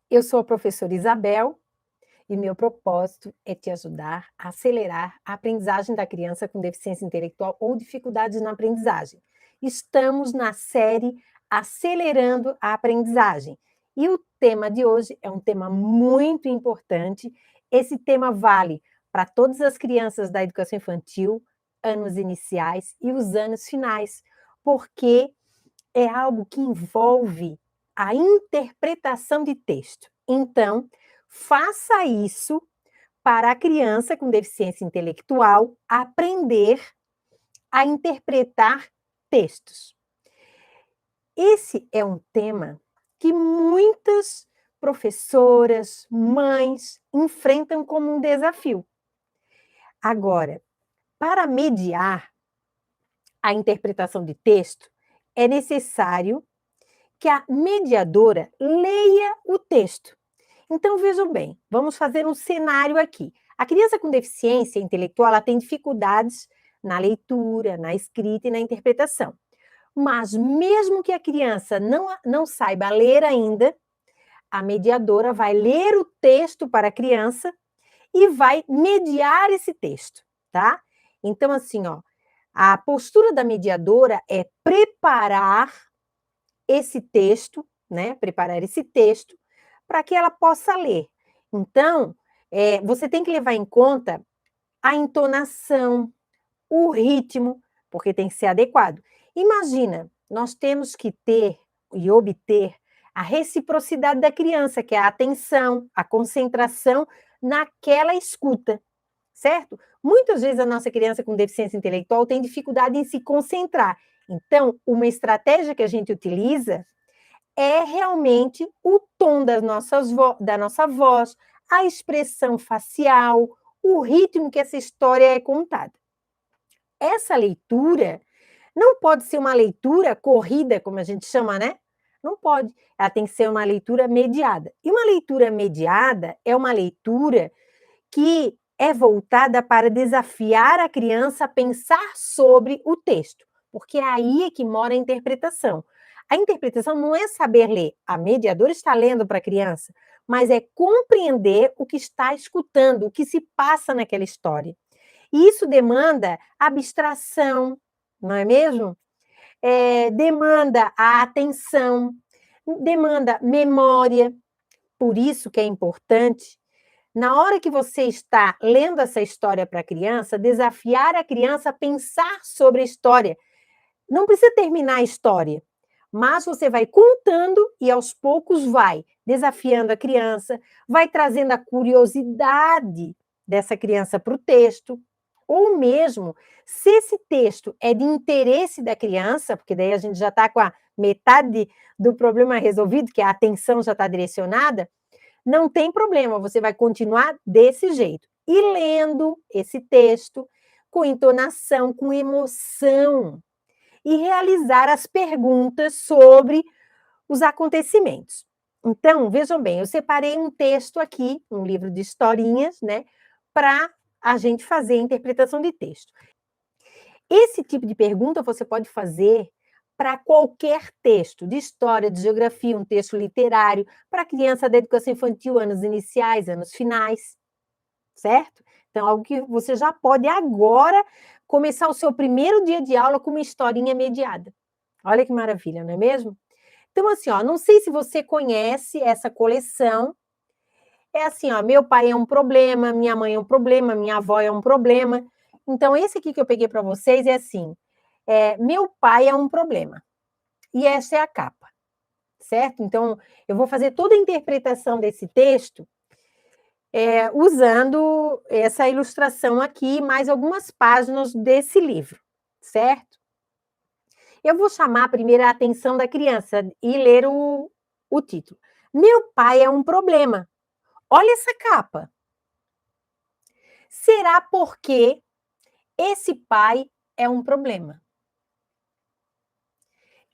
Eu sou a professora Isabel e meu propósito é te ajudar a acelerar a aprendizagem da criança com deficiência intelectual ou dificuldades na aprendizagem. Estamos na série Acelerando a Aprendizagem e o tema de hoje é um tema muito importante. Esse tema vale para todas as crianças da educação infantil, anos iniciais e os anos finais, porque é algo que envolve a interpretação de texto. Então, faça isso para a criança com deficiência intelectual aprender a interpretar textos. Esse é um tema que muitas professoras, mães enfrentam como um desafio. Agora, para mediar a interpretação de texto, é necessário que a mediadora leia o texto. Então, vejam bem, vamos fazer um cenário aqui. A criança com deficiência intelectual ela tem dificuldades na leitura, na escrita e na interpretação. Mas, mesmo que a criança não saiba ler ainda, a mediadora vai ler o texto para a criança e vai mediar esse texto, tá? Então, assim, ó, a postura da mediadora é preparar esse texto, né? Preparar esse texto para que ela possa ler. Então, você tem que levar em conta a entonação, o ritmo, porque tem que ser adequado. Imagina, nós temos que ter e obter a reciprocidade da criança, que é a atenção, a concentração naquela escuta, certo? Muitas vezes a nossa criança com deficiência intelectual tem dificuldade em se concentrar. Então, uma estratégia que a gente utiliza é realmente o tom da nossa voz, a expressão facial, o ritmo que essa história é contada. Essa leitura não pode ser uma leitura corrida, como a gente chama, né? Não pode. Ela tem que ser uma leitura mediada. E uma leitura mediada é uma leitura que é voltada para desafiar a criança a pensar sobre o texto, porque aí é que mora a interpretação. A interpretação não é saber ler, a mediadora está lendo para a criança, mas é compreender o que está escutando, o que se passa naquela história. E isso demanda abstração, não é mesmo? Demanda a atenção, demanda memória. Por isso que é importante, na hora que você está lendo essa história para a criança, desafiar a criança a pensar sobre a história. Não precisa terminar a história, mas você vai contando e aos poucos vai desafiando a criança, vai trazendo a curiosidade dessa criança para o texto, ou mesmo, se esse texto é de interesse da criança, porque daí a gente já está com a metade do problema resolvido, que a atenção já está direcionada, não tem problema, você vai continuar desse jeito. E lendo esse texto com entonação, com emoção, e realizar as perguntas sobre os acontecimentos. Então, vejam bem, eu separei um texto aqui, um livro de historinhas, né, para a gente fazer a interpretação de texto. Esse tipo de pergunta você pode fazer para qualquer texto, de história, de geografia, um texto literário, para criança da educação infantil, anos iniciais, anos finais, certo? Então, algo que você já pode agora começar o seu primeiro dia de aula com uma historinha mediada. Olha que maravilha, não é mesmo? Então, assim, ó, não sei se você conhece essa coleção. É assim, ó, meu pai é um problema, minha mãe é um problema, minha avó é um problema. Então, esse aqui que eu peguei para vocês é assim: meu pai é um problema. E essa é a capa, certo? Então, eu vou fazer toda a interpretação desse texto usando essa ilustração aqui, mais algumas páginas desse livro, certo? Eu vou chamar primeiro a atenção da criança e ler o título. Meu pai é um problema. Olha essa capa. Será porque esse pai é um problema?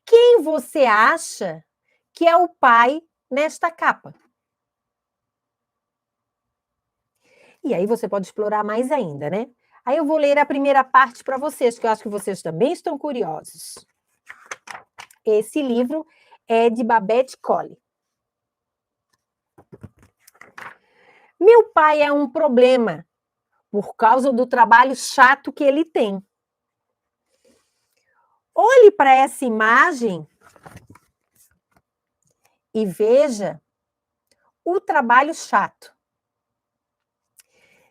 Quem você acha que é o pai nesta capa? E aí você pode explorar mais ainda, né? Aí eu vou ler a primeira parte para vocês, que eu acho que vocês também estão curiosos. Esse livro é de Babette Colley. Meu pai é um problema por causa do trabalho chato que ele tem. Olhe para essa imagem e veja o trabalho chato.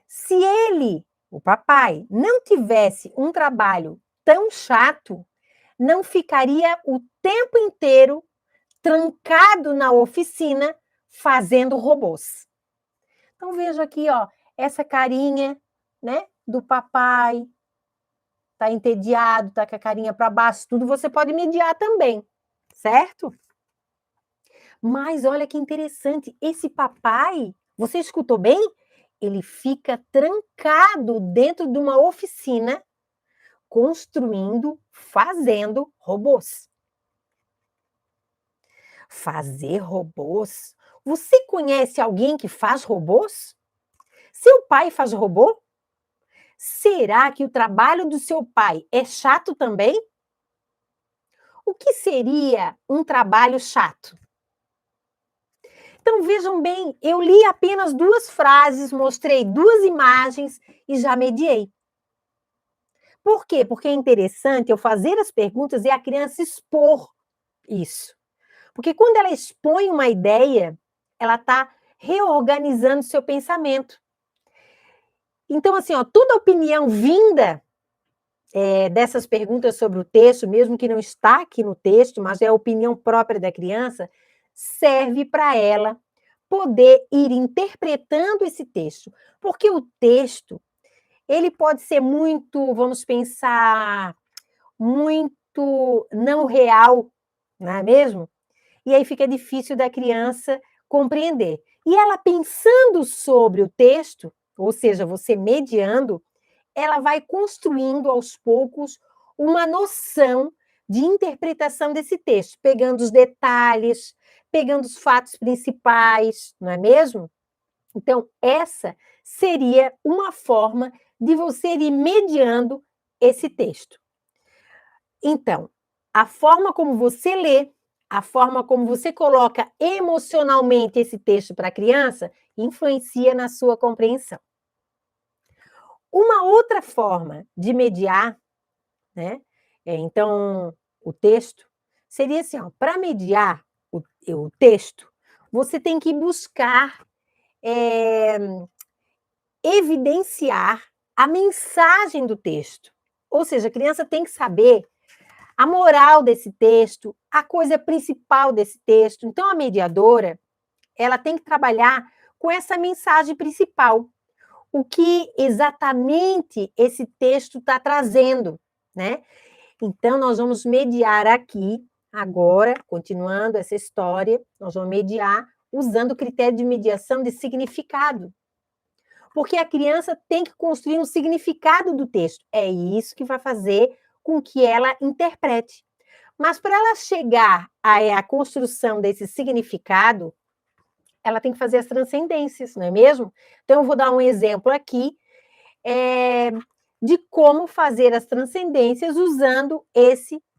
Se ele, o papai, não tivesse um trabalho tão chato, não ficaria o tempo inteiro trancado na oficina fazendo robôs. Então veja aqui, ó, essa carinha, né, do papai, tá entediado, tá com a carinha para baixo, tudo você pode mediar também, certo? Mas olha que interessante, esse papai, você escutou bem? Ele fica trancado dentro de uma oficina, construindo, fazendo robôs. Fazer robôs? Você conhece alguém que faz robôs? Seu pai faz robô? Será que o trabalho do seu pai é chato também? O que seria um trabalho chato? Então vejam bem, eu li apenas 2 frases, mostrei 2 imagens e já mediei. Por quê? Porque é interessante eu fazer as perguntas e a criança expor isso. Porque quando ela expõe uma ideia, ela está reorganizando seu pensamento. Então, assim, ó, toda opinião vinda dessas perguntas sobre o texto, mesmo que não está aqui no texto, mas é a opinião própria da criança, serve para ela poder ir interpretando esse texto. Porque o texto, ele pode ser muito, vamos pensar, muito não real, não é mesmo? E aí fica difícil da criança compreender. E ela pensando sobre o texto, ou seja, você mediando, ela vai construindo aos poucos uma noção de interpretação desse texto, pegando os detalhes, pegando os fatos principais, não é mesmo? Então, essa seria uma forma de você ir mediando esse texto. Então, a forma como você lê, a forma como você coloca emocionalmente esse texto para a criança, influencia na sua compreensão. Uma outra forma de mediar, né? Então, o texto seria assim, para mediar o texto, você tem que buscar é, evidenciar a mensagem do texto. Ou seja, a criança tem que saber a moral desse texto, a coisa principal desse texto. Então, a mediadora, ela tem que trabalhar com essa mensagem principal. O que exatamente esse texto está trazendo, né? Então, nós vamos mediar aqui, agora, continuando essa história, nós vamos mediar usando o critério de mediação de significado. Porque a criança tem que construir um significado do texto. É isso que vai fazer com que ela interprete. Mas para ela chegar à construção desse significado, ela tem que fazer as transcendências, não é mesmo? Então, eu vou dar um exemplo aqui de como fazer as transcendências usando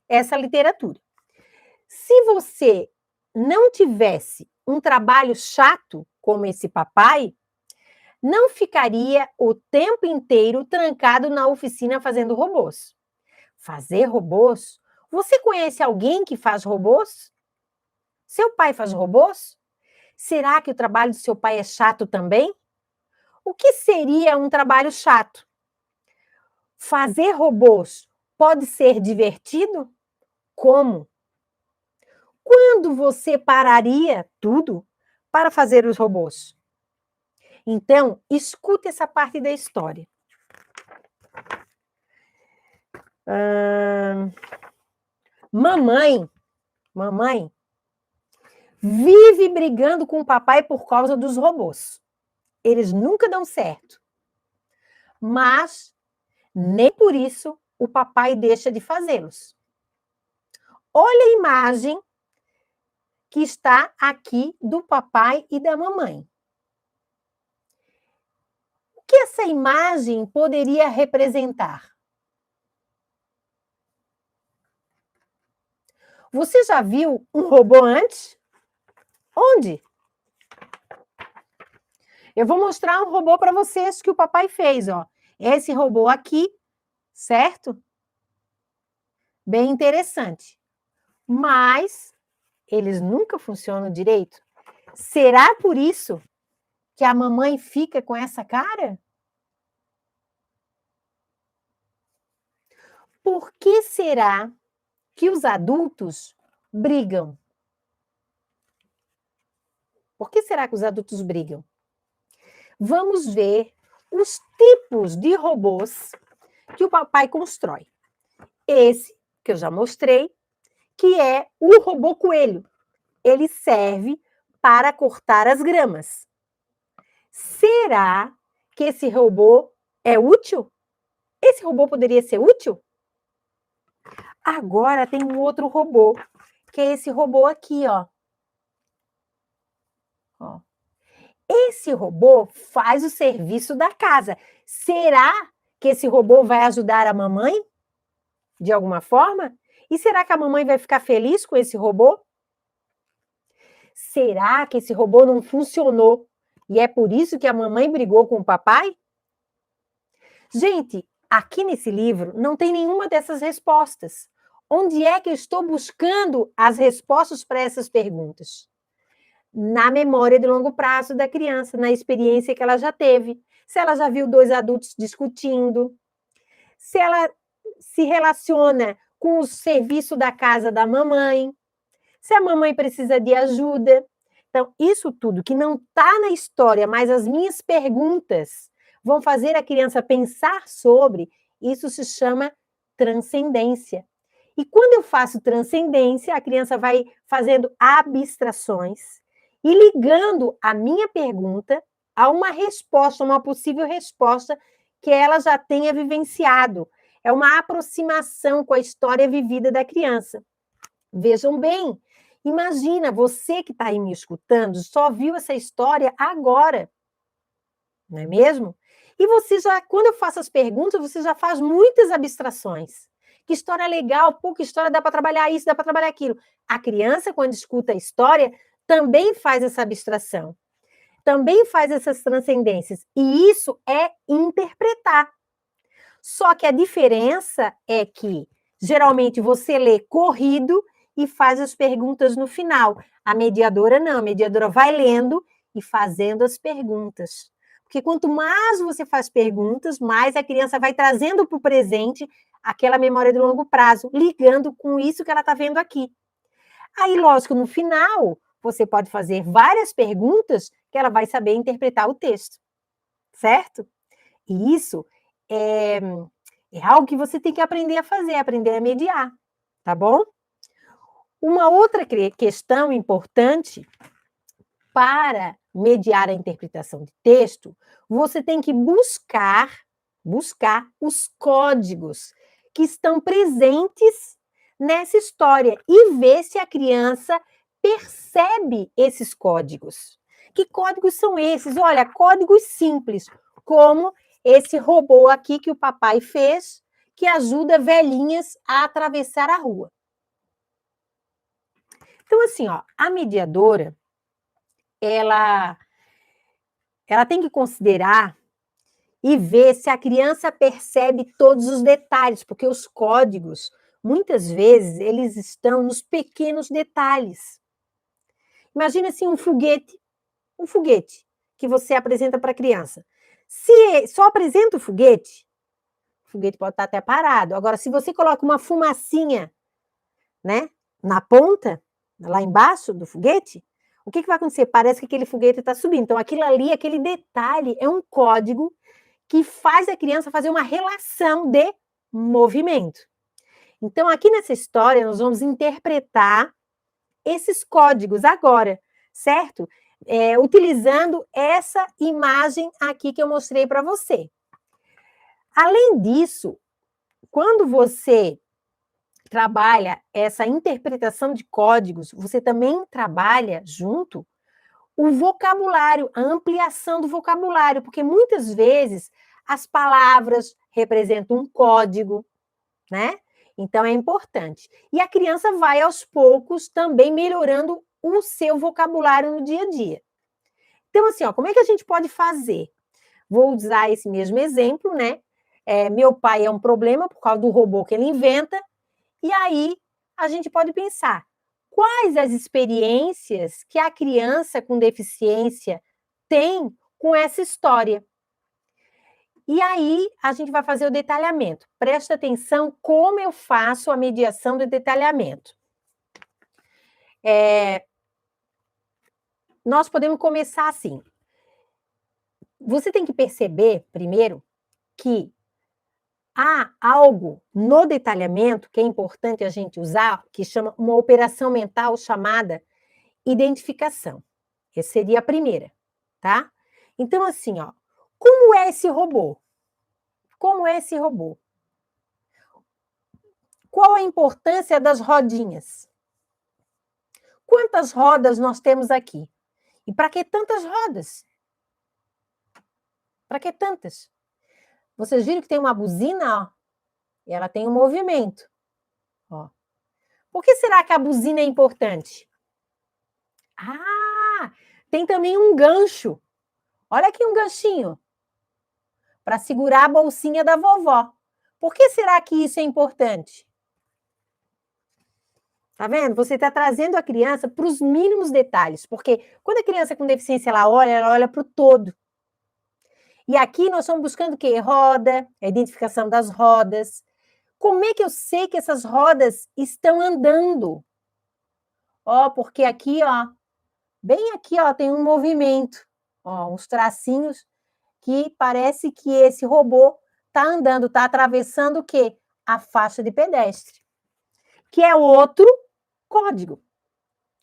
essa literatura. Se você não tivesse um trabalho chato como esse papai, não ficaria o tempo inteiro trancado na oficina fazendo robôs. Fazer robôs? Você conhece alguém que faz robôs? Seu pai faz robôs? Será que o trabalho do seu pai é chato também? O que seria um trabalho chato? Fazer robôs pode ser divertido? Como? Quando você pararia tudo para fazer os robôs? Então, escute essa parte da história. Mamãe vive brigando com o papai por causa dos robôs. Eles nunca dão certo. Mas nem por isso o papai deixa de fazê-los. Olha a imagem que está aqui do papai e da mamãe. O que essa imagem poderia representar? Você já viu um robô antes? Onde? Eu vou mostrar um robô para vocês que o papai fez, ó. Esse robô aqui, certo? Bem interessante. Mas eles nunca funcionam direito. Será por isso que a mamãe fica com essa cara? Por que será que os adultos brigam? Por que será que os adultos brigam? Vamos ver os tipos de robôs que o papai constrói. Esse, que eu já mostrei, que é o robô coelho. Ele serve para cortar as gramas. Será que esse robô é útil? Esse robô poderia ser útil? Agora tem um outro robô, que é esse robô aqui, ó. Ó. Esse robô faz o serviço da casa. Será que esse robô vai ajudar a mamãe de alguma forma? E será que a mamãe vai ficar feliz com esse robô? Será que esse robô não funcionou e é por isso que a mamãe brigou com o papai? Gente, aqui nesse livro não tem nenhuma dessas respostas. Onde é que eu estou buscando as respostas para essas perguntas? Na memória de longo prazo da criança, na experiência que ela já teve. Se ela já viu dois adultos discutindo, se ela se relaciona com o serviço da casa da mamãe, se a mamãe precisa de ajuda. Então, isso tudo que não está na história, mas as minhas perguntas vão fazer a criança pensar sobre, isso se chama transcendência. E quando eu faço transcendência, a criança vai fazendo abstrações e ligando a minha pergunta a uma resposta, uma possível resposta que ela já tenha vivenciado. É uma aproximação com a história vivida da criança. Vejam bem, imagina, você que está aí me escutando, só viu essa história agora, não é mesmo? E você já, quando eu faço as perguntas, você já faz muitas abstrações. Que história legal, pô, que história, dá para trabalhar isso, dá para trabalhar aquilo. A criança, quando escuta a história, também faz essa abstração, também faz essas transcendências. E isso é interpretar. Só que a diferença é que, geralmente, você lê corrido e faz as perguntas no final. A mediadora não, a mediadora vai lendo e fazendo as perguntas. Porque quanto mais você faz perguntas, mais a criança vai trazendo para o presente aquela memória de longo prazo, ligando com isso que ela está vendo aqui. Aí, lógico, no final, você pode fazer várias perguntas que ela vai saber interpretar o texto, certo? E isso é, é algo que você tem que aprender a fazer, aprender a mediar, tá bom? Uma outra questão importante para mediar a interpretação de texto, você tem que buscar os códigos que estão presentes nessa história e ver se a criança percebe esses códigos. Que códigos são esses? Olha, códigos simples, como esse robô aqui que o papai fez, que ajuda velhinhas a atravessar a rua. Então, assim, ó, a mediadora, ela tem que considerar e ver se a criança percebe todos os detalhes, porque os códigos, muitas vezes, eles estão nos pequenos detalhes. Imagina assim um foguete que você apresenta para a criança. Se só apresenta o foguete pode estar até parado. Agora, se você coloca uma fumacinha, né, na ponta, lá embaixo do foguete, o que vai acontecer? Parece que aquele foguete está subindo. Então, aquilo ali, aquele detalhe, é um código que faz a criança fazer uma relação de movimento. Então, aqui nessa história, nós vamos interpretar esses códigos agora, certo? Utilizando essa imagem aqui que eu mostrei para você. Além disso, quando você trabalha essa interpretação de códigos, você também trabalha junto o vocabulário, a ampliação do vocabulário, porque muitas vezes as palavras representam um código, né? Então é importante. E a criança vai aos poucos também melhorando o seu vocabulário no dia a dia. Então, assim, ó, como é que a gente pode fazer? Vou usar esse mesmo exemplo, né? Meu pai é um problema por causa do robô que ele inventa, e aí a gente pode pensar quais as experiências que a criança com deficiência tem com essa história. E aí a gente vai fazer o detalhamento. Presta atenção como eu faço a mediação do detalhamento. Nós podemos começar assim. Você tem que perceber, primeiro, que há algo no detalhamento que é importante a gente usar, que chama uma operação mental chamada identificação. Essa seria a primeira, tá? Então, assim, ó, como é esse robô? Como é esse robô? Qual a importância das rodinhas? Quantas rodas nós temos aqui? E para que tantas rodas? Para que tantas? Vocês viram que tem uma buzina, ó, e ela tem um movimento, ó. Por que será que a buzina é importante? Ah, tem também um gancho. Olha aqui um ganchinho para segurar a bolsinha da vovó. Por que será que isso é importante? Tá vendo? Você está trazendo a criança para os mínimos detalhes, porque quando a criança com deficiência ela olha para o todo. E aqui nós estamos buscando o quê? Roda, a identificação das rodas. Como é que eu sei que essas rodas estão andando? Ó, porque aqui, ó, bem aqui, ó, tem um movimento, ó, uns tracinhos que parece que esse robô está andando, está atravessando o quê? A faixa de pedestre, que é outro código,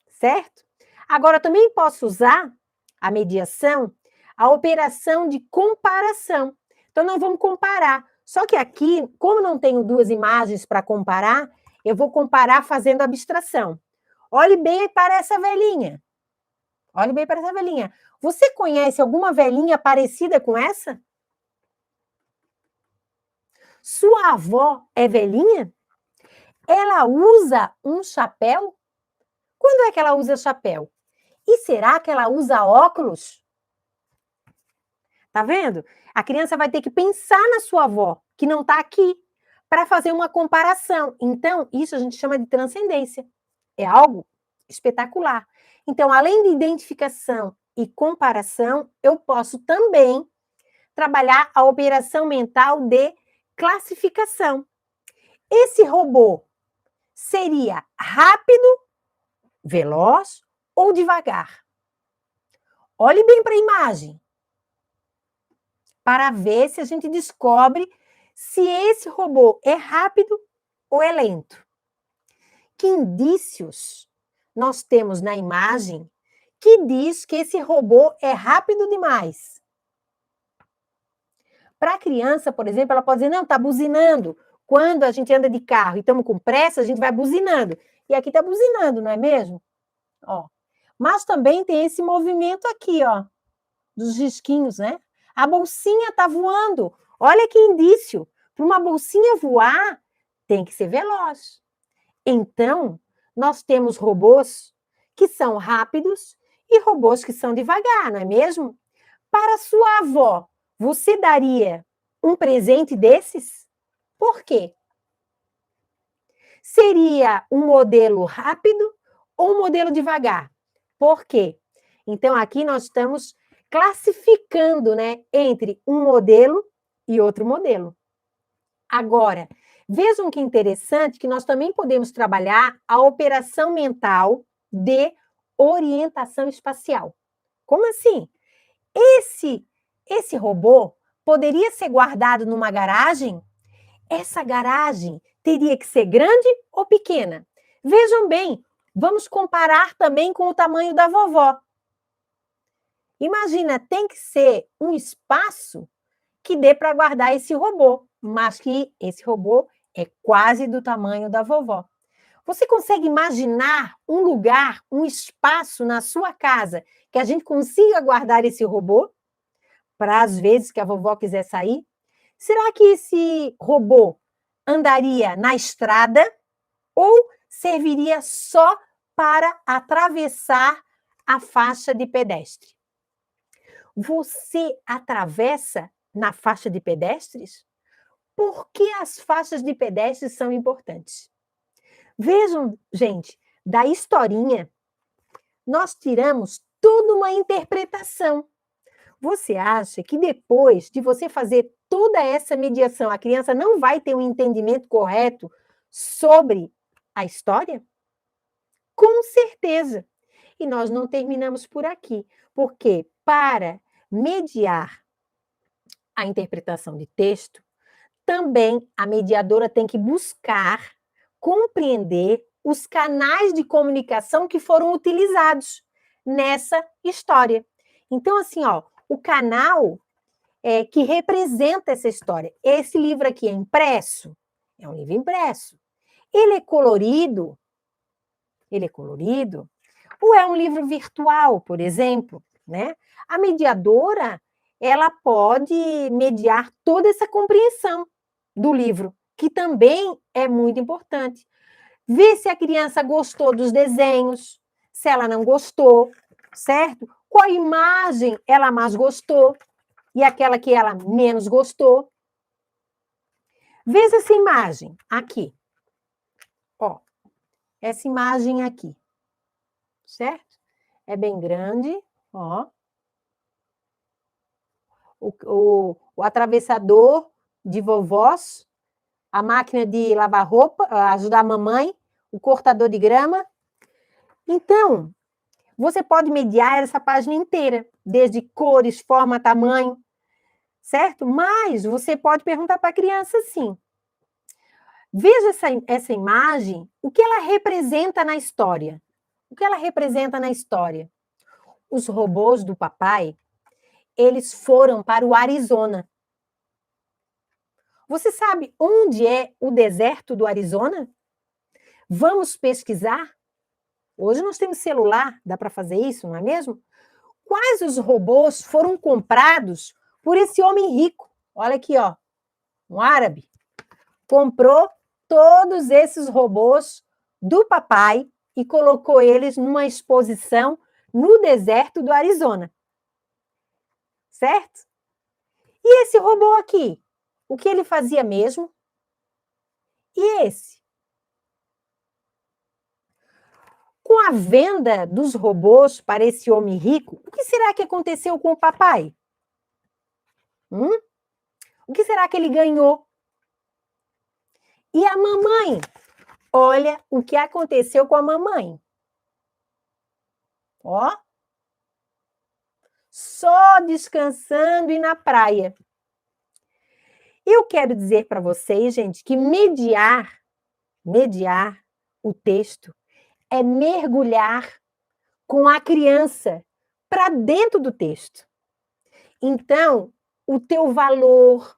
certo? Agora, também posso usar a mediação, a operação de comparação. Então, nós vamos comparar. Só que aqui, como não tenho duas imagens para comparar, eu vou comparar fazendo abstração. Olhe bem para essa velhinha. Olhe bem para essa velhinha. Você conhece alguma velhinha parecida com essa? Sua avó é velhinha? Ela usa um chapéu? Quando é que ela usa chapéu? E será que ela usa óculos? Tá vendo? A criança vai ter que pensar na sua avó, que não está aqui, para fazer uma comparação. Então, isso a gente chama de transcendência. É algo espetacular. Então, além de identificação e comparação, eu posso também trabalhar a operação mental de classificação. Esse robô seria rápido, veloz ou devagar? Olhe bem para a imagem, para ver se a gente descobre se esse robô é rápido ou é lento. Que indícios nós temos na imagem que diz que esse robô é rápido demais? Para a criança, por exemplo, ela pode dizer, não, está buzinando. Quando a gente anda de carro e estamos com pressa, a gente vai buzinando. E aqui está buzinando, não é mesmo? Ó. Mas também tem esse movimento aqui, ó, dos risquinhos, né? A bolsinha está voando. Olha que indício. Para uma bolsinha voar, tem que ser veloz. Então, nós temos robôs que são rápidos e robôs que são devagar, não é mesmo? Para sua avó, você daria um presente desses? Por quê? Seria um modelo rápido ou um modelo devagar? Por quê? Então, aqui nós estamos classificando, né, entre um modelo e outro modelo. Agora, vejam que interessante que nós também podemos trabalhar a operação mental de orientação espacial. Como assim? Esse robô poderia ser guardado numa garagem? Essa garagem teria que ser grande ou pequena? Vejam bem, vamos comparar também com o tamanho da vovó. Imagina, tem que ser um espaço que dê para guardar esse robô, mas que esse robô é quase do tamanho da vovó. Você consegue imaginar um lugar, um espaço na sua casa que a gente consiga guardar esse robô para as vezes que a vovó quiser sair? Será que esse robô andaria na estrada ou serviria só para atravessar a faixa de pedestre? Você atravessa na faixa de pedestres? Por que as faixas de pedestres são importantes? Vejam, gente, da historinha, nós tiramos toda uma interpretação. Você acha que depois de você fazer toda essa mediação, a criança não vai ter um entendimento correto sobre a história? Com certeza. E nós não terminamos por aqui, porque para mediar a interpretação de texto, também a mediadora tem que buscar compreender os canais de comunicação que foram utilizados nessa história. Então, assim, ó, o canal que representa essa história. Esse livro aqui é impresso? É um livro impresso. Ele é colorido? Ele é colorido? Ou é um livro virtual, por exemplo, né? A mediadora, ela pode mediar toda essa compreensão do livro, que também é muito importante. Ver se a criança gostou dos desenhos, se ela não gostou, certo? Qual imagem ela mais gostou e aquela que ela menos gostou. Veja essa imagem aqui. Ó, essa imagem aqui, certo? É bem grande, ó. O atravessador de vovós, a máquina de lavar roupa, ajudar a mamãe, o cortador de grama. Então, você pode mediar essa página inteira, desde cores, forma, tamanho, certo? Mas você pode perguntar para a criança assim: veja essa imagem, o que ela representa na história? O que ela representa na história? Os robôs do papai, eles foram para o Arizona. Você sabe onde é o deserto do Arizona? Vamos pesquisar? Hoje nós temos celular, dá para fazer isso, não é mesmo? Quais os robôs foram comprados por esse homem rico? Olha aqui, ó, um árabe. Comprou todos esses robôs do papai e colocou eles numa exposição no deserto do Arizona. Certo? E esse robô aqui? O que ele fazia mesmo? E esse? Com a venda dos robôs para esse homem rico, o que será que aconteceu com o papai? O que será que ele ganhou? E a mamãe? Olha o que aconteceu com a mamãe. Ó. Só descansando e na praia. Eu quero dizer para vocês, gente, que mediar o texto é mergulhar com a criança para dentro do texto. Então, o teu valor,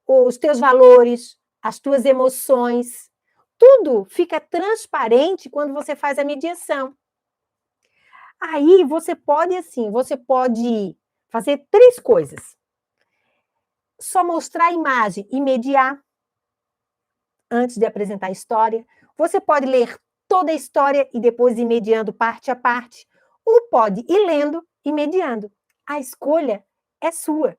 os teus valores, as tuas emoções, tudo fica transparente quando você faz a mediação. Aí você pode, assim, você pode fazer 3 coisas. Só mostrar a imagem e mediar antes de apresentar a história. Você pode ler toda a história e depois ir mediando parte a parte, ou pode ir lendo e mediando. A escolha é sua.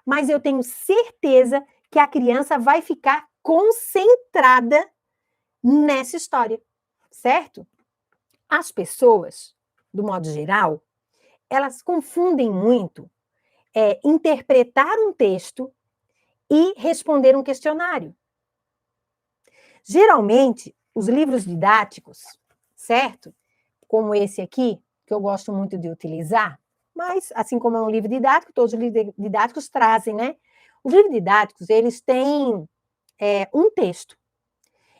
Mas eu tenho certeza que a criança vai ficar concentrada nessa história, certo? As pessoas, do modo geral, elas confundem muito interpretar um texto e responder um questionário. Geralmente, os livros didáticos, certo? Como esse aqui, que eu gosto muito de utilizar, mas, assim como é um livro didático, todos os livros didáticos trazem, né? Os livros didáticos, eles têm um texto.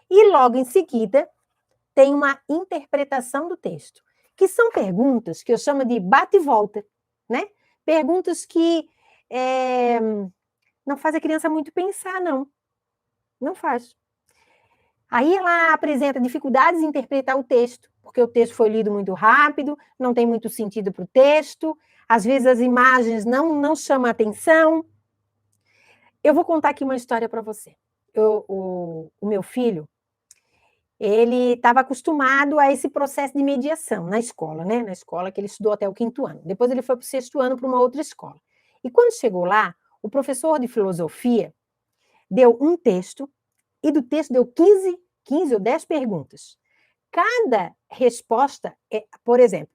E logo em seguida, tem uma interpretação do texto, que são perguntas que eu chamo de bate e volta, né? Perguntas que não faz a criança muito pensar, não. Não faz. Aí ela apresenta dificuldades em interpretar o texto, porque o texto foi lido muito rápido, não tem muito sentido para o texto, às vezes as imagens não chamam atenção. Eu vou contar aqui uma história para você. O meu filho, ele estava acostumado a esse processo de mediação na escola, né? Na escola que ele estudou até o 5º ano. Depois ele foi para o 6º ano para uma outra escola. E quando chegou lá, o professor de filosofia deu um texto, e do texto deu 15 ou 10 perguntas. Cada resposta, por exemplo,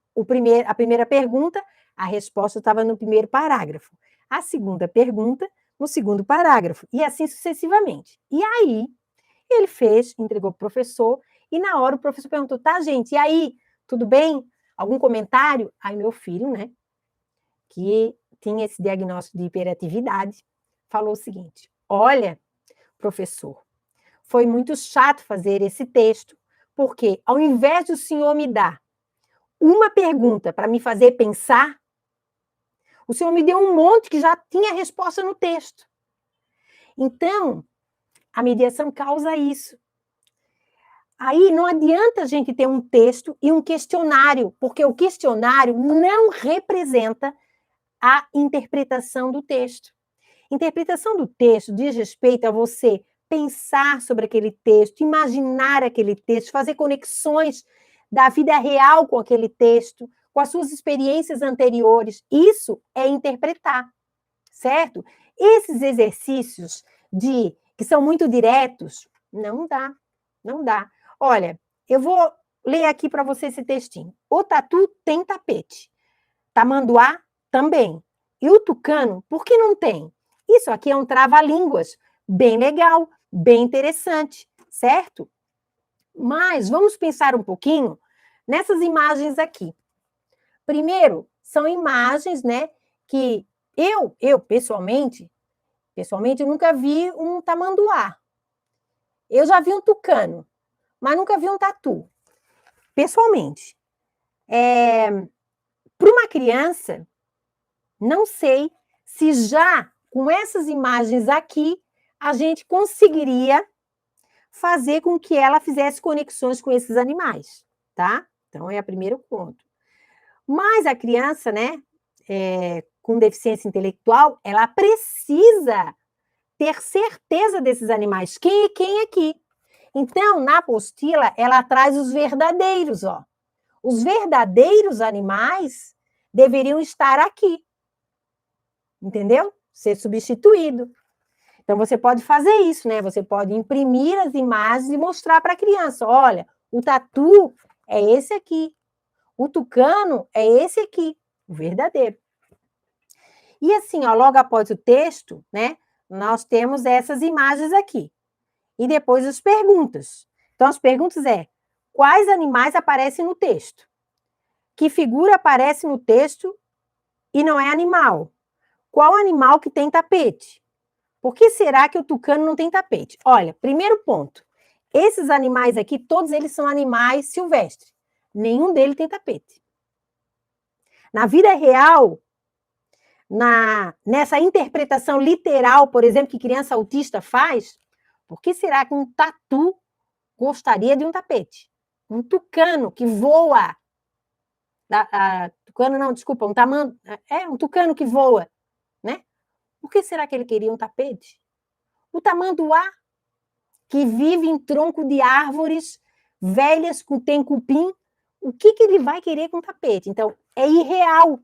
a primeira pergunta, a resposta estava no primeiro parágrafo. A segunda pergunta, no segundo parágrafo. E assim sucessivamente. E aí, ele entregou para o professor, e na hora o professor perguntou, tá, gente, e aí, tudo bem? Algum comentário? Aí meu filho, né, que tinha esse diagnóstico de hiperatividade, falou o seguinte, olha, professor, foi muito chato fazer esse texto, porque ao invés de o senhor me dar uma pergunta para me fazer pensar, o senhor me deu um monte que já tinha a resposta no texto. Então, a mediação causa isso. Aí não adianta a gente ter um texto e um questionário, porque o questionário não representa a interpretação do texto. Interpretação do texto diz respeito a você pensar sobre aquele texto, imaginar aquele texto, fazer conexões da vida real com aquele texto, com as suas experiências anteriores. Isso é interpretar, certo? Esses exercícios que são muito diretos, não dá, não dá. Olha, eu vou ler aqui para você esse textinho. O tatu tem tapete. Tamanduá também. E o tucano, por que não tem? Isso aqui é um trava-línguas bem legal, bem interessante, certo? Mas vamos pensar um pouquinho nessas imagens aqui. Primeiro, são imagens, né, que eu pessoalmente eu nunca vi um tamanduá. Eu já vi um tucano, mas nunca vi um tatu, pessoalmente. Para uma criança, não sei se já com essas imagens aqui, a gente conseguiria fazer com que ela fizesse conexões com esses animais, tá? Então, é o primeiro ponto. Mas a criança, né, com deficiência intelectual, ela precisa ter certeza desses animais. Quem é quem aqui? Então, na apostila, ela traz os verdadeiros, ó. Os verdadeiros animais deveriam estar aqui. Entendeu? Ser substituído. Então, você pode fazer isso, né? Você pode imprimir as imagens e mostrar para a criança. Olha, o tatu é esse aqui. O tucano é esse aqui. O verdadeiro. E assim, ó, logo após o texto, né? Nós temos essas imagens aqui. E depois as perguntas. Então, as perguntas quais animais aparecem no texto? Que figura aparece no texto e não é animal? Qual animal que tem tapete? Por que será que o tucano não tem tapete? Olha, primeiro ponto. Esses animais aqui, todos eles são animais silvestres. Nenhum deles tem tapete. Na vida real, nessa interpretação literal, por exemplo, que criança autista faz, por que será que um tatu gostaria de um tapete? Um tucano que voa. Tucano não, desculpa, um tucano que voa, né? Por que será que ele queria um tapete? O tamanduá, que vive em tronco de árvores velhas, tem cupim, o que ele vai querer com tapete? Então, é irreal,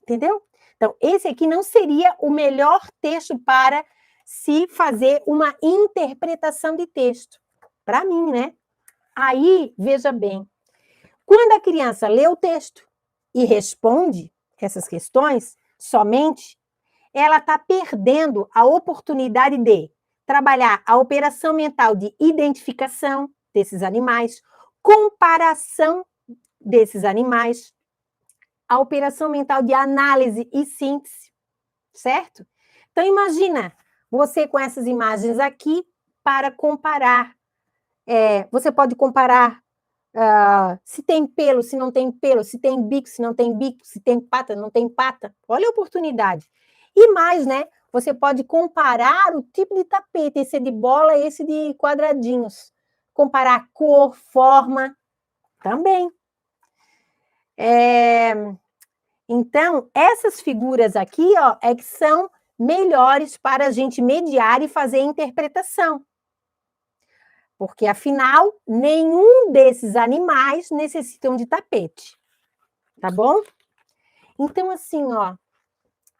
entendeu? Então, esse aqui não seria o melhor texto para se fazer uma interpretação de texto. Para mim, né? Aí, veja bem, quando a criança lê o texto e responde essas questões somente, ela está perdendo a oportunidade de trabalhar a operação mental de identificação desses animais, comparação desses animais, a operação mental de análise e síntese, certo? Então, imagina você com essas imagens aqui para comparar. Você pode comparar se tem pelo, se não tem pelo, se tem bico, se não tem bico, se tem pata, não tem pata. Olha a oportunidade. E mais, né? Você pode comparar o tipo de tapete, esse é de bola, esse de quadradinhos. Comparar cor, forma, também. Então, essas figuras aqui, ó, que são melhores para a gente mediar e fazer interpretação. porque afinal, nenhum desses animais necessitam de tapete, tá bom? Então, assim, ó,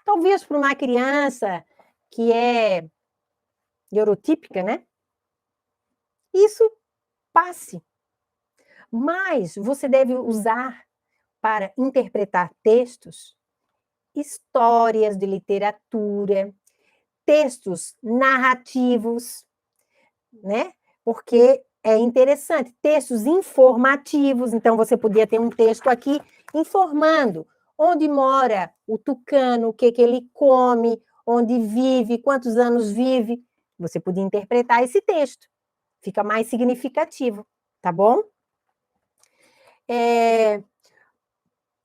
talvez para uma criança que é neurotípica, né? Isso passe, mas você deve usar para interpretar textos, histórias de literatura, textos narrativos, né? Porque é interessante, textos informativos, então você podia ter um texto aqui informando onde mora o tucano, o que ele come, onde vive, quantos anos vive. Você podia interpretar esse texto, fica mais significativo, tá bom?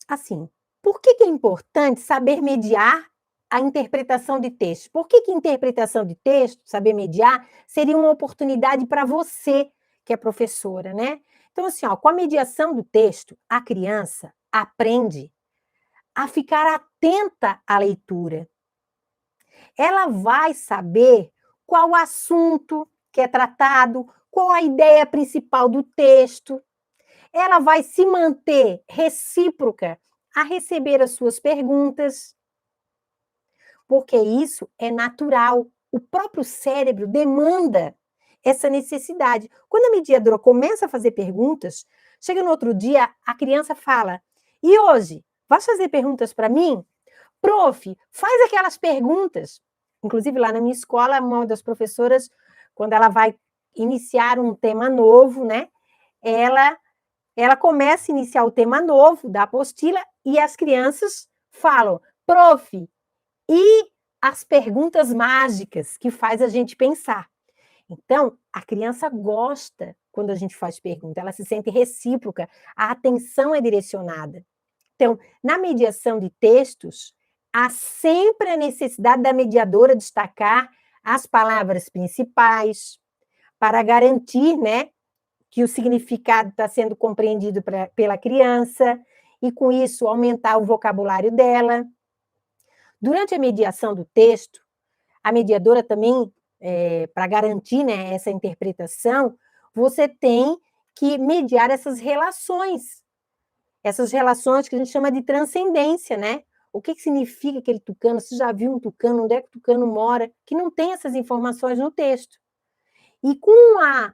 Assim, por que é importante saber mediar a interpretação de texto? Por que interpretação de texto, saber mediar, seria uma oportunidade para você, que é professora, né? Então, assim, ó, com a mediação do texto, a criança aprende a ficar atenta à leitura. Ela vai saber qual assunto que é tratado, qual a ideia principal do texto. Ela vai se manter recíproca a receber as suas perguntas, porque isso é natural. O próprio cérebro demanda essa necessidade. Quando a mediadora começa a fazer perguntas, chega no outro dia, a criança fala: "E hoje, vai fazer perguntas para mim? Prof, faz aquelas perguntas." Inclusive, lá na minha escola, uma das professoras, quando ela vai iniciar um tema novo, né, ela ela começa a iniciar o tema novo da apostila e as crianças falam: "Prof, e as perguntas mágicas que faz a gente pensar." Então, a criança gosta quando a gente faz pergunta, ela se sente recíproca, a atenção é direcionada. Então, na mediação de textos, há sempre a necessidade da mediadora destacar as palavras principais para garantir, né, que o significado está sendo compreendido pela criança e, com isso, aumentar o vocabulário dela. Durante a mediação do texto, a mediadora também, para garantir, né, essa interpretação, você tem que mediar essas relações que a gente chama de transcendência, né? O que significa aquele tucano? Você já viu um tucano? Onde é que o tucano mora? Que não tem essas informações no texto. E com a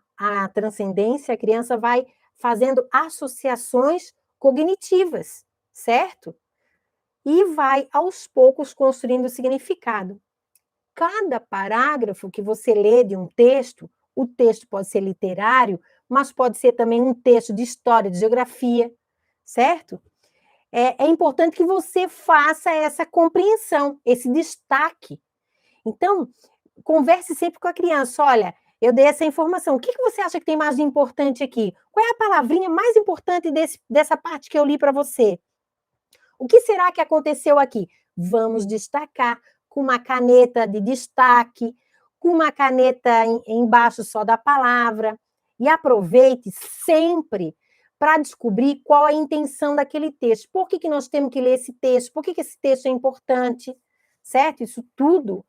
transcendência, a criança vai fazendo associações cognitivas, certo? E vai, aos poucos, construindo o significado. Cada parágrafo que você lê de um texto, o texto pode ser literário, mas pode ser também um texto de história, de geografia, certo? É importante que você faça essa compreensão, esse destaque. Então, converse sempre com a criança. Olha, eu dei essa informação. O que você acha que tem mais de importante aqui? Qual é a palavrinha mais importante dessa parte que eu li para você? O que será que aconteceu aqui? Vamos destacar com uma caneta de destaque, com uma caneta embaixo só da palavra. E aproveite sempre para descobrir qual a intenção daquele texto. Por que nós temos que ler esse texto? Por que esse texto é importante? Certo? Isso tudo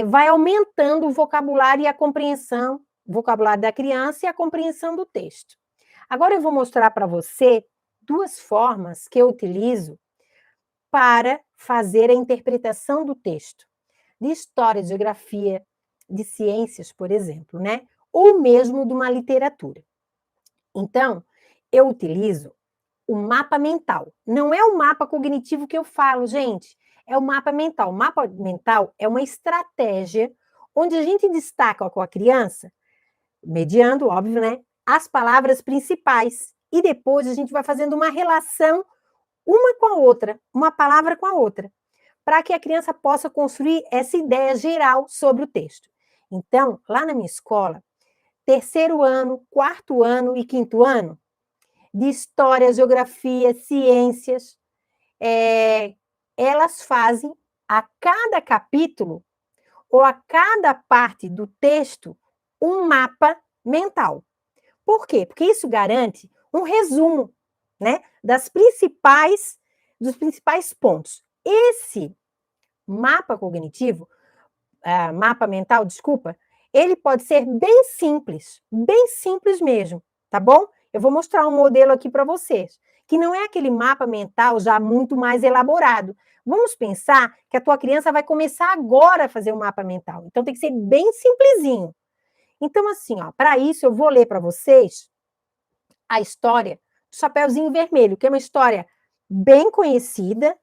vai aumentando o vocabulário e a compreensão, o vocabulário da criança e a compreensão do texto. Agora eu vou mostrar para você duas formas que eu utilizo para fazer a interpretação do texto, de história, de geografia, de ciências, por exemplo, né? Ou mesmo de uma literatura. Então, eu utilizo o mapa mental. Não é o mapa cognitivo que eu falo, gente, é o mapa mental. O mapa mental é uma estratégia onde a gente destaca com a criança, mediando, óbvio, né, as palavras principais. E depois a gente vai fazendo uma relação uma com a outra, uma palavra com a outra, para que a criança possa construir essa ideia geral sobre o texto. Então, lá na minha escola, terceiro ano, quarto ano e quinto ano, de história, geografia, ciências, elas fazem a cada capítulo ou a cada parte do texto um mapa mental. Por quê? Porque isso garante um resumo, né, dos principais pontos. Esse mapa cognitivo, mapa mental, desculpa, ele pode ser bem simples mesmo, tá bom? Eu vou mostrar um modelo aqui para vocês, que não é aquele mapa mental já muito mais elaborado. Vamos pensar que a tua criança vai começar agora a fazer um mapa mental, então tem que ser bem simplesinho. Então, assim, ó, para isso eu vou ler para vocês a história do Chapeuzinho Vermelho, que é uma história bem conhecida,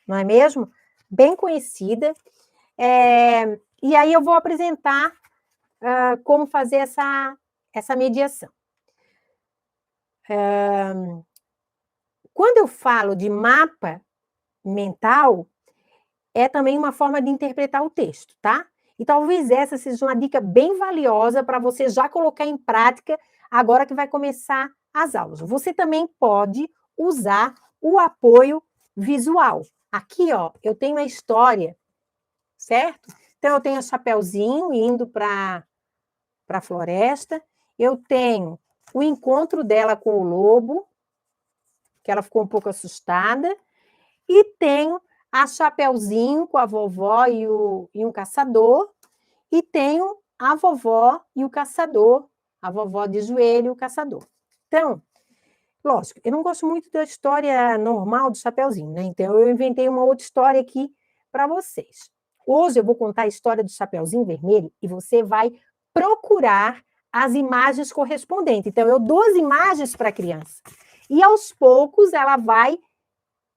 não é mesmo? Bem conhecida. E aí eu vou apresentar como fazer essa mediação. Quando eu falo de mapa mental, é também uma forma de interpretar o texto, tá? E talvez essa seja uma dica bem valiosa para você já colocar em prática agora que vai começar as aulas. Você também pode usar o apoio visual. Aqui, ó, eu tenho a história, certo? Então, eu tenho a Chapeuzinho indo para a floresta, eu tenho o encontro dela com o lobo, que ela ficou um pouco assustada, e tenho a Chapeuzinho com a vovó e um caçador, e tenho a vovó e o caçador, a vovó de joelho e o caçador. Então, lógico, eu não gosto muito da história normal do Chapeuzinho, né? Então, eu inventei uma outra história aqui para vocês. Hoje eu vou contar a história do Chapeuzinho Vermelho e você vai procurar as imagens correspondentes. Então, eu dou as imagens para a criança. E, aos poucos, ela vai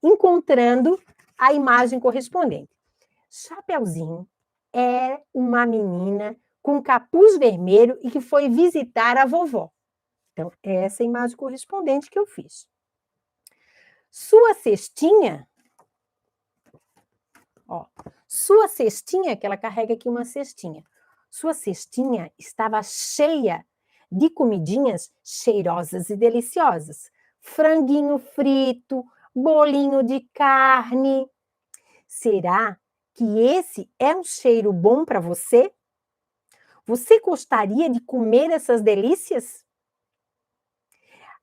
encontrando a imagem correspondente. Chapeuzinho é uma menina com capuz vermelho e que foi visitar a vovó. Então, é essa a imagem correspondente que eu fiz. Sua cestinha, ó, sua cestinha, que ela carrega aqui uma cestinha, sua cestinha estava cheia de comidinhas cheirosas e deliciosas. Franguinho frito, bolinho de carne. Será que esse é um cheiro bom para você? Você gostaria de comer essas delícias?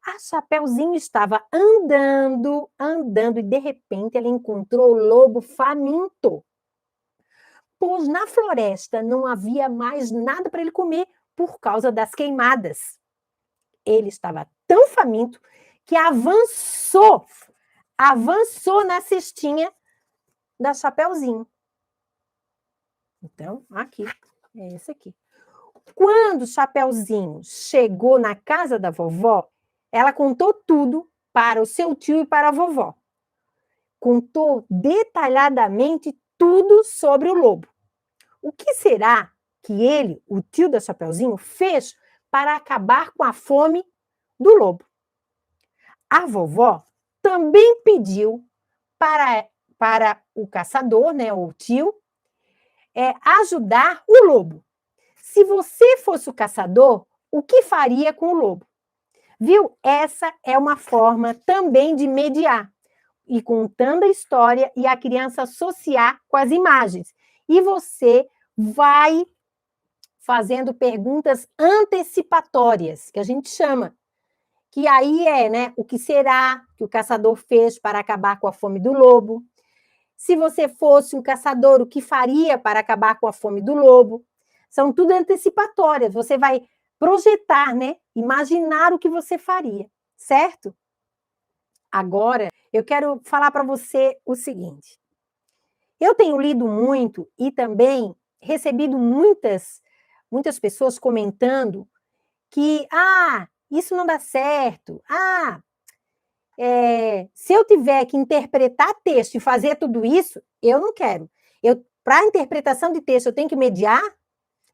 A Chapeuzinho estava andando, e de repente ela encontrou o lobo faminto. Pois na floresta não havia mais nada para ele comer por causa das queimadas. Ele estava tão faminto que avançou na cestinha da Chapeuzinho. Então, aqui, é esse aqui. Quando o Chapeuzinho chegou na casa da vovó, ela contou tudo para o seu tio e para a vovó. Contou detalhadamente tudo sobre o lobo. O que será que ele, o tio da Chapeuzinho, fez para acabar com a fome do lobo? A vovó também pediu para o caçador, né, o tio, ajudar o lobo. Se você fosse o caçador, o que faria com o lobo? Viu? Essa é uma forma também de mediar, e contando a história e a criança associar com as imagens. E você vai fazendo perguntas antecipatórias, que a gente chama, que aí né, o que será que o caçador fez para acabar com a fome do lobo? Se você fosse um caçador, o que faria para acabar com a fome do lobo? São tudo antecipatórias, você vai projetar, né? Imaginar o que você faria, certo? Agora, eu quero falar para você o seguinte. Eu tenho lido muito e também recebido muitas pessoas comentando que, isso não dá certo. Se eu tiver que interpretar texto e fazer tudo isso, eu não quero. Para a interpretação de texto, eu tenho que mediar?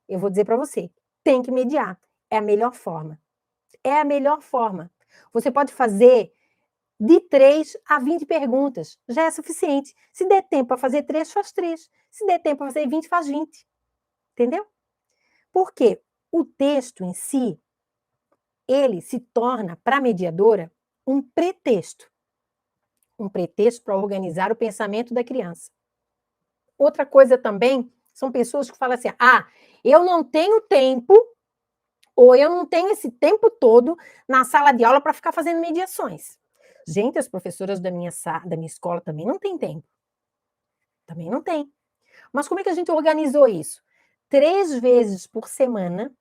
Eu vou dizer para você, tem que mediar. É a melhor forma. É a melhor forma. Você pode fazer de 3 a 20 perguntas. Já é suficiente. Se der tempo para fazer 3, faz 3. Se der tempo para fazer 20, faz 20. Entendeu? Porque o texto em si, ele se torna, para a mediadora, um pretexto. Um pretexto para organizar o pensamento da criança. Outra coisa também, são pessoas que falam assim, eu não tenho tempo, ou eu não tenho esse tempo todo na sala de aula para ficar fazendo mediações. Gente, as professoras da minha escola também não têm tempo. Também não tem. Mas como é que a gente organizou isso? 3 vezes por semana,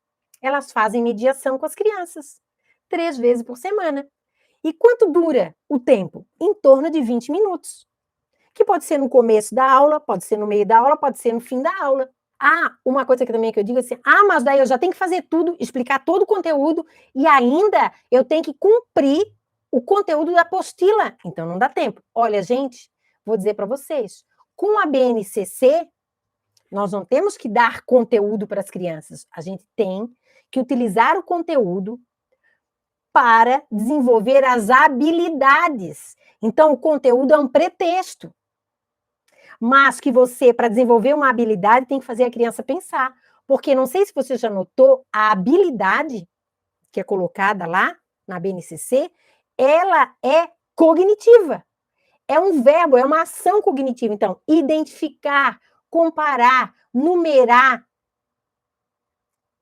elas fazem mediação com as crianças. 3 vezes por semana. E quanto dura o tempo? Em torno de 20 minutos. Que pode ser no começo da aula, pode ser no meio da aula, pode ser no fim da aula. Ah, uma coisa que também que eu digo assim, mas daí eu já tenho que fazer tudo, explicar todo o conteúdo, e ainda eu tenho que cumprir o conteúdo da apostila. Então não dá tempo. Olha, gente, vou dizer para vocês, com a BNCC, nós não temos que dar conteúdo para as crianças, a gente tem que utilizar o conteúdo para desenvolver as habilidades. Então, o conteúdo é um pretexto. Mas que você, para desenvolver uma habilidade, tem que fazer a criança pensar. Porque não sei se você já notou, a habilidade que é colocada lá na BNCC, ela é cognitiva. É um verbo, é uma ação cognitiva. Então, identificar, comparar, numerar,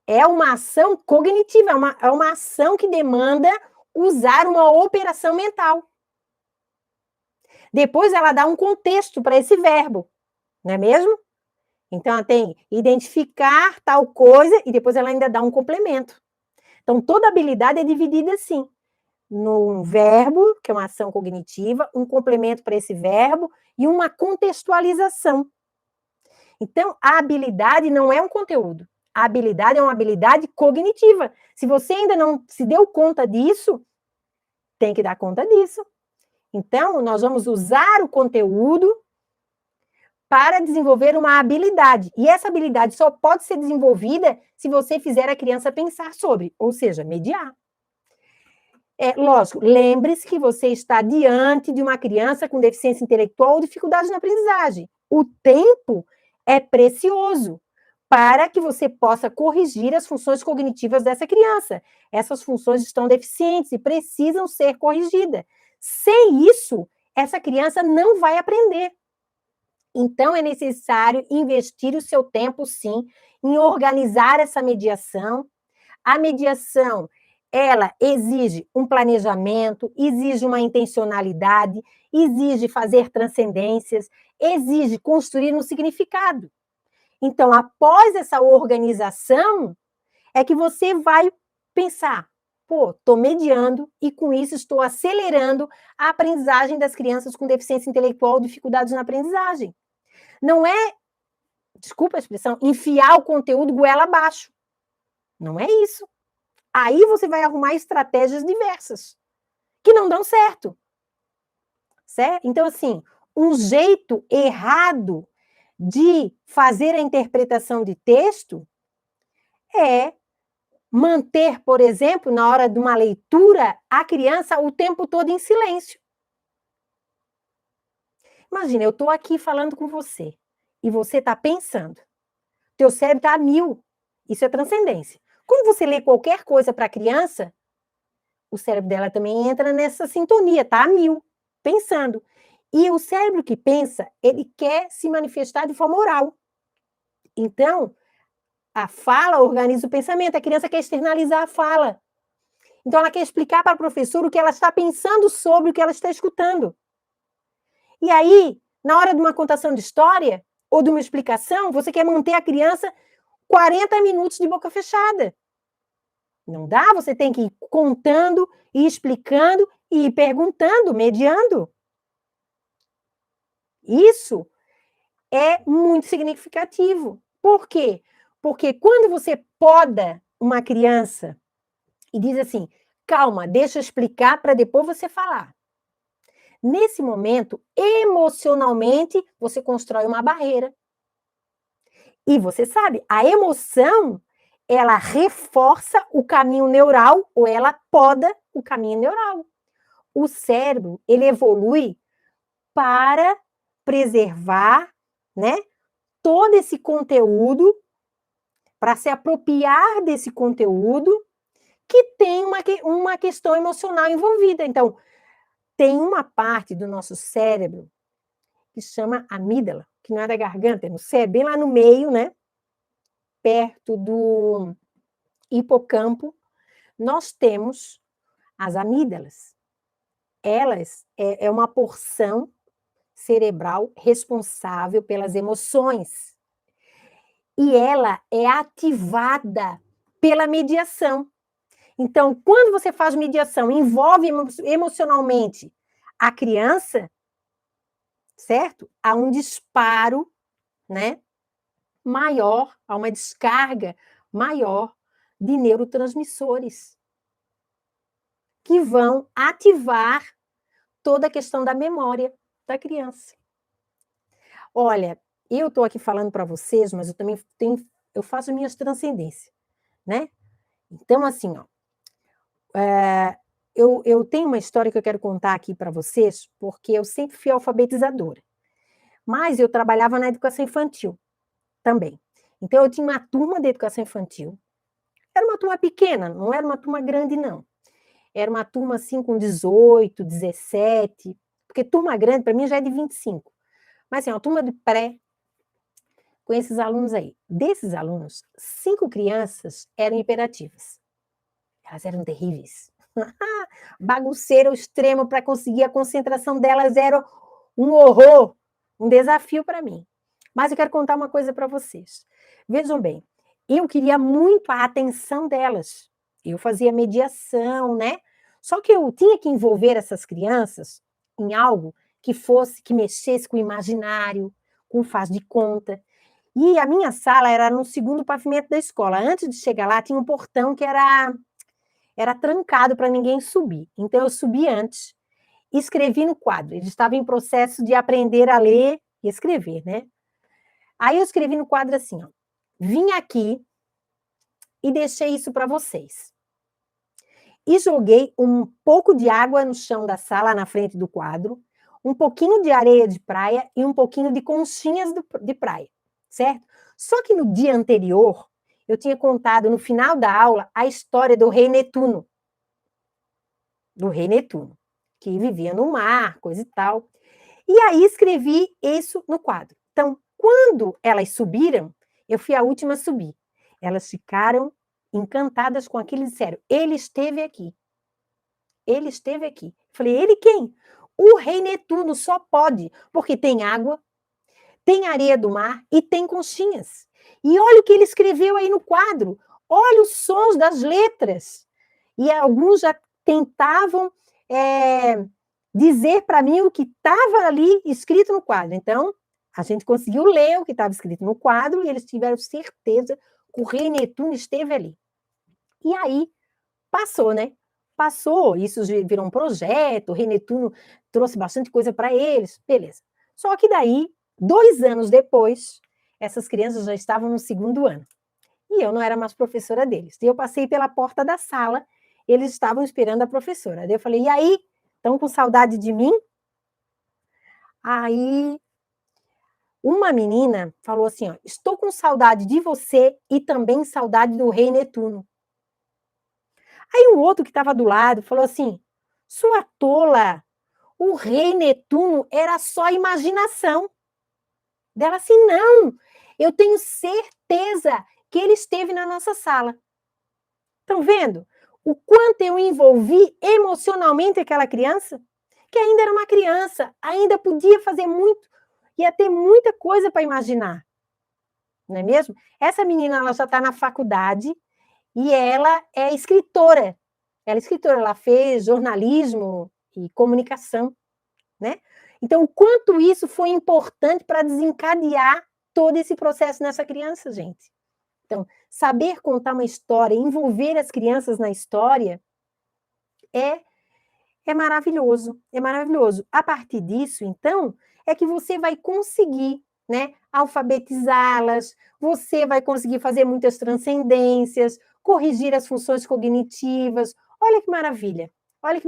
é uma ação cognitiva, é uma ação que demanda usar uma operação mental. Depois ela dá um contexto para esse verbo, não é mesmo? Então, ela tem identificar tal coisa e depois ela ainda dá um complemento. Então, toda habilidade é dividida assim, num verbo, que é uma ação cognitiva, um complemento para esse verbo e uma contextualização. Então, a habilidade não é um conteúdo. A habilidade é uma habilidade cognitiva. Se você ainda não se deu conta disso, tem que dar conta disso. Então, nós vamos usar o conteúdo para desenvolver uma habilidade. E essa habilidade só pode ser desenvolvida se você fizer a criança pensar sobre, ou seja, mediar. É lógico, lembre-se que você está diante de uma criança com deficiência intelectual ou dificuldade na aprendizagem. O tempo é precioso para que você possa corrigir as funções cognitivas dessa criança. Essas funções estão deficientes e precisam ser corrigidas. Sem isso, essa criança não vai aprender. Então, é necessário investir o seu tempo, sim, em organizar essa mediação. A mediação, ela exige um planejamento, exige uma intencionalidade, exige fazer transcendências, exige construir um significado. Então, após essa organização, é que você vai pensar, estou mediando e com isso estou acelerando a aprendizagem das crianças com deficiência intelectual ou dificuldades na aprendizagem. Não é, desculpa a expressão, enfiar o conteúdo goela abaixo. Não é isso. Aí você vai arrumar estratégias diversas, que não dão certo. Certo? Então, assim, um jeito errado de fazer a interpretação de texto é manter, por exemplo, na hora de uma leitura, a criança o tempo todo em silêncio. Imagina, eu estou aqui falando com você e você está pensando. Teu cérebro está a 1000. Isso é transcendência. Quando você lê qualquer coisa para a criança, o cérebro dela também entra nessa sintonia, está a 1000, pensando. E o cérebro que pensa, ele quer se manifestar de forma oral. Então, a fala organiza o pensamento, a criança quer externalizar a fala. Então, ela quer explicar para a professora o que ela está pensando sobre o que ela está escutando. E aí, na hora de uma contação de história ou de uma explicação, você quer manter a criança 40 minutos de boca fechada. Não dá, você tem que ir contando e explicando e perguntando, mediando. Isso é muito significativo. Por quê? Porque quando você poda uma criança e diz assim, calma, deixa eu explicar para depois você falar. Nesse momento, emocionalmente, você constrói uma barreira. E você sabe, a emoção, ela reforça o caminho neural ou ela poda o caminho neural. O cérebro, ele evolui para preservar, né, todo esse conteúdo, para se apropriar desse conteúdo que tem uma questão emocional envolvida. Então, tem uma parte do nosso cérebro que chama amígdala, que não é da garganta, é no cérebro, bem lá no meio, né? Perto do hipocampo, nós temos as amígdalas. Elas é uma porção cerebral responsável pelas emoções. e ela é ativada pela mediação. Então, quando você faz mediação, envolve emocionalmente a criança, certo? Há um disparo, né, maior, há uma descarga maior de neurotransmissores que vão ativar toda a questão da memória da criança. Olha, eu estou aqui falando para vocês, mas eu também eu faço minhas transcendências, né? Então, assim, ó, eu tenho uma história que eu quero contar aqui para vocês, porque eu sempre fui alfabetizadora, mas eu trabalhava na educação infantil também. Então, eu tinha uma turma de educação infantil. Era uma turma pequena, não era uma turma grande, não. Era uma turma assim com 18, 17, porque turma grande para mim já é de 25. Mas assim, uma turma de pré, com esses alunos aí. Desses alunos, 5 crianças eram hiperativas. Elas eram terríveis. Bagunceiro ao extremo, para conseguir a concentração delas era um horror, um desafio para mim. Mas eu quero contar uma coisa para vocês. Vejam bem, eu queria muito a atenção delas. Eu fazia mediação, né? Só que eu tinha que envolver essas crianças em algo que mexesse com o imaginário, com o faz de conta. E a minha sala era no segundo pavimento da escola. Antes de chegar lá, tinha um portão que era trancado para ninguém subir. Então, eu subi antes e escrevi no quadro. Eles estavam em processo de aprender a ler e escrever, né? Aí eu escrevi no quadro assim, ó, vim aqui e deixei isso para vocês. E joguei um pouco de água no chão da sala, na frente do quadro, um pouquinho de areia de praia e um pouquinho de conchinhas de praia, certo? Só que no dia anterior, eu tinha contado no final da aula a história do rei Netuno, que vivia no mar, coisa e tal. E aí escrevi isso no quadro. Então, quando elas subiram, eu fui a última a subir. Elas ficaram encantadas com aquilo e disseram: ele esteve aqui. Ele esteve aqui. Falei: ele quem? O rei Netuno só pode, porque tem água, tem areia do mar e tem conchinhas. E olha o que ele escreveu aí no quadro. Olha os sons das letras. E alguns já tentavam dizer para mim o que estava ali escrito no quadro. Então, a gente conseguiu ler o que estava escrito no quadro e eles tiveram certeza que o rei Netuno esteve ali. E aí, passou, né? Passou, isso virou um projeto, o rei Netuno trouxe bastante coisa para eles, beleza. Só que daí, 2 anos depois, essas crianças já estavam no segundo ano. E eu não era mais professora deles. E eu passei pela porta da sala, eles estavam esperando a professora. Daí eu falei: e aí, estão com saudade de mim? Aí uma menina falou assim: ó, estou com saudade de você e também saudade do rei Netuno. Aí um outro que estava do lado falou assim: sua tola, o rei Netuno era só imaginação. Dela assim: não, eu tenho certeza que ele esteve na nossa sala. Estão vendo o quanto eu envolvi emocionalmente aquela criança? Que ainda era uma criança, ainda podia fazer muito, ia ter muita coisa para imaginar, não é mesmo? Essa menina ela já está na faculdade e ela é escritora. Ela é escritora, ela fez jornalismo e comunicação, né? Então, o quanto isso foi importante para desencadear todo esse processo nessa criança, gente. Então, saber contar uma história, envolver as crianças na história é maravilhoso, é maravilhoso. A partir disso, então, é que você vai conseguir, né, alfabetizá-las, você vai conseguir fazer muitas transcendências, corrigir as funções cognitivas. Olha que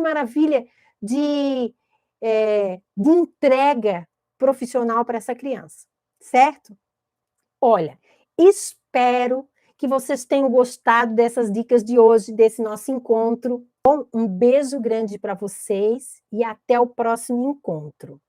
maravilha de entrega profissional para essa criança, certo? Olha, espero que vocês tenham gostado dessas dicas de hoje, desse nosso encontro. Um beijo grande para vocês e até o próximo encontro.